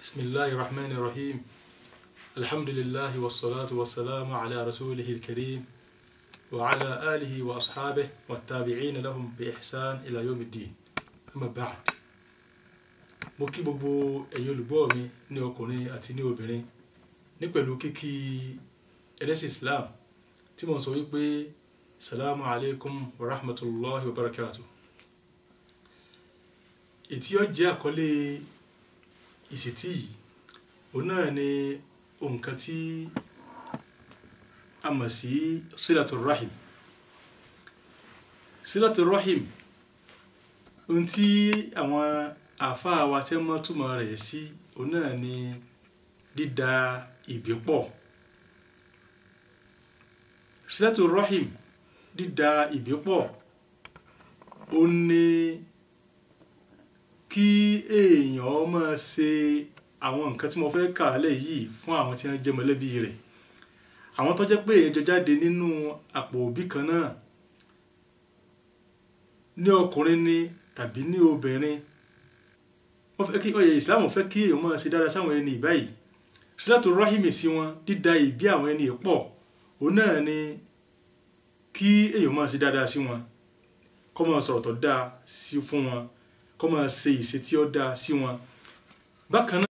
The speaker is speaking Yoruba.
بسم الله الرحمن الرحيم الحمد لله والصلاة والسلام على رسوله الكريم وعلى آله وأصحابه والتابعين لهم بإحسان إلى يوم الدين أما بعد mo kí gbogbo ẹ̀yin olùgbọ́ mi ní ọkùnrin àti ní obìnrin ní pẹ̀lú kíkí ẹlẹ́sìn Islam tí mo sọ wípé salamu alaikum wa rahmatullahi wa barakatuh. Ètí ó jẹ́ àkọlé ìsìtí yìí òun náà ni nǹkan tí a mọ̀ sí silatul rahim. Silatul rahim ohun tí àwọn àfáà wa tẹ́ mọ́ túmọ̀ rẹ̀ sí òun náà ni dídá ìbí pọ̀. Silatul rahim dídá ìbí pọ̀ ó ní kí èèyàn máa ṣe àwọn nǹkan tí mo fẹ́ kà lẹ̀ yìí fún àwọn tí wọ́n jẹ́ mọ̀lẹ́bí rẹ̀, àwọn tó jẹ́ pé èèyàn jọ jáde nínú àpò òbí kan náà, ní ọkùnrin ni tàbí ní obìnrin. Islam fẹ́ kí èèyàn máa ṣe dáadáa sáwọn ẹni báyìí. Silatul rahim sí wọn, dídá ìbí àwọn ẹni pọ̀ òun náà ni kí èèyàn máa ṣe dáadáa sí wọn, kó máa sọ̀rọ̀ tó dáa sí fún wọn, kó máa ṣe ìṣe tí ó dáa sí wọn. Bákan náà